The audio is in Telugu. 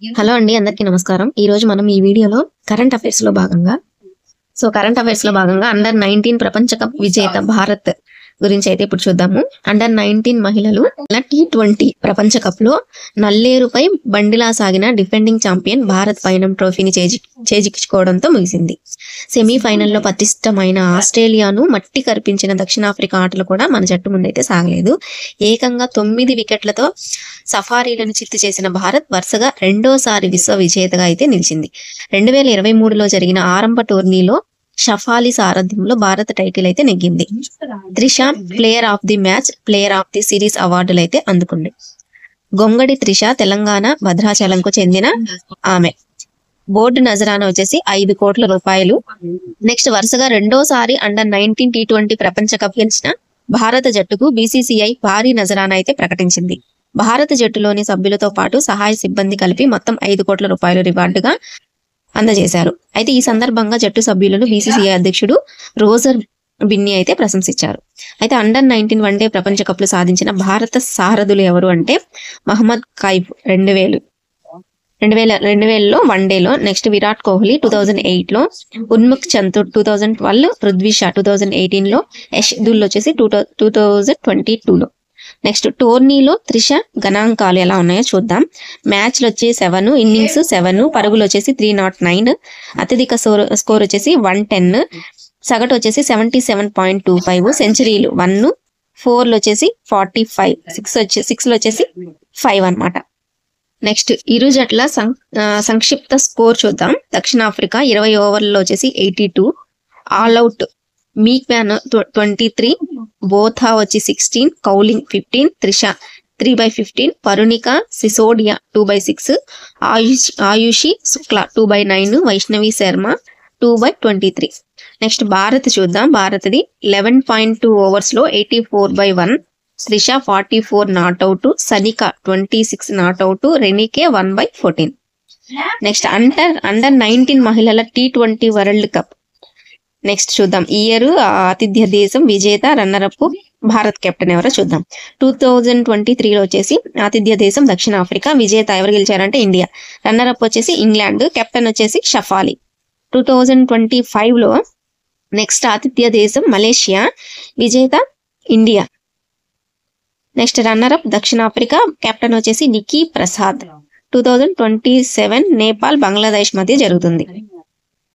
హలో అండి, అందరికీ నమస్కారం. ఈ రోజు మనం ఈ వీడియోలో కరెంట్ అఫైర్స్ లో భాగంగా అండర్ 19 ప్రపంచ కప్ విజేత భారత్ గురించి అయితే ఇప్పుడు చూద్దాము. అండర్ 19 మహిళలు T20 ప్రపంచ కప్ లో నల్లేరుపై బండిలా సాగిన డిఫెండింగ్ ఛాంపియన్ భారత్ పైన ట్రోఫీని చేజిక్కించుకోవడంతో ముగిసింది. సెమీఫైనల్లో పటిష్టమైన ఆస్ట్రేలియాను మట్టి కరిపించిన దక్షిణాఫ్రికా ఆటలు కూడా మన జట్టు ముందైతే సాగలేదు. ఏకంగా 9 వికెట్లతో సఫారీలను చిత్తు చేసిన భారత్ వరుసగా రెండోసారి విశ్వ విజేతగా అయితే నిలిచింది. 2023లో జరిగిన ఆరంభ టోర్నీలో షఫాలి సారథ్యంలో భారత టైటిల్ అయితే నెగ్గింది. Trisha player of the match, player of the series అవార్డులు అయితే అందుకుంది. గొంగడి త్రిష తెలంగాణ భద్రాచలంకు చెందిన ఆమె. బోర్డు నజరానా వచ్చేసి 5 కోట్ల రూపాయలు. నెక్స్ట్ వరుసగా రెండోసారి అండర్ 19 T20 ప్రపంచ కప్ గెలిచిన భారత జట్టుకు BCCI భారీ నజరానా అయితే ప్రకటించింది. భారత జట్టులోని సభ్యులతో పాటు సహాయ సిబ్బంది కలిపి మొత్తం 5 కోట్ల రూపాయలు రివార్డుగా అందజేశారు. అయితే ఈ సందర్భంగా జట్టు సభ్యులను BCCI అధ్యక్షుడు రోజర్ బిన్నీ అయితే ప్రశంసించారు. అయితే అండర్ 19 వన్డే ప్రపంచ కప్లు సాధించిన భారత సారథులు ఎవరు అంటే మహమ్మద్ కైఫ్ 2000లో వన్డేలో, నెక్స్ట్ విరాట్ కోహ్లీ 2008లో, ఉన్ముక్ చందూర్ 2012, పృథ్వీ షా 2018లో, యష్ దుల్ వచ్చేసి 2022లో. నెక్స్ట్ టోర్నీలో త్రిష గణాంకాలు ఎలా ఉన్నాయో చూద్దాం. మ్యాచ్లు వచ్చి 7, ఇన్నింగ్స్ 7, పరుగులు వచ్చేసి 309, అత్యధిక స్కోర్ వచ్చేసి 110, సగటు వచ్చేసి 77.25, సెంచరీలు 1, 4 వచ్చేసి 45, 6 వచ్చేసి 5 అన్నమాట. నెక్స్ట్ ఇరు జట్ల సంక్షిప్త స్కోర్ చూద్దాం. దక్షిణాఫ్రికా 20 ఓవర్లలో వచ్చేసి 82, ఆల్అౌట్ మీక్ మ్యాన్ 23, బోథా వచ్చి 16, కౌలింగ్ 15, త్రిష 3/15, పరుణిక సిసోడియా 2/6, ఆయుషి శుక్లా 2/9, వైష్ణవి శర్మ 2/23. నెక్స్ట్ భారత్ చూద్దాం. భారత్ది 11.2 ఓవర్స్లో 84/1, త్రిష 44 నాట్అవుట్, సనిక 26 నాట్అవుట్, రెనికే 1/14. నెక్స్ట్ అండర్ 19 మహిళల T20 వరల్డ్ కప్. నెక్స్ట్ చూద్దాం. ఈ ఇయర్ ఆతిథ్య దేశం విజేత, రన్నరప్ భారత్ కెప్టెన్ ఎవరో చూద్దాం. 2023లో వచ్చేసి ఆతిథ్య దేశం దక్షిణాఫ్రికా, విజేత ఎవరు గెలిచారంటే ఇండియా, రన్నరప్ వచ్చేసి ఇంగ్లాండ్, కెప్టెన్ వచ్చేసి షఫాలి. 2025లో నెక్స్ట్ ఆతిథ్య దేశం మలేషియా, విజేత ఇండియా. నెక్స్ట్ రన్నరప్ దక్షిణాఫ్రికా, కెప్టెన్ వచ్చేసి నికీ ప్రసాద్. 2027 నేపాల్ బంగ్లాదేశ్ మధ్య జరుగుతుంది.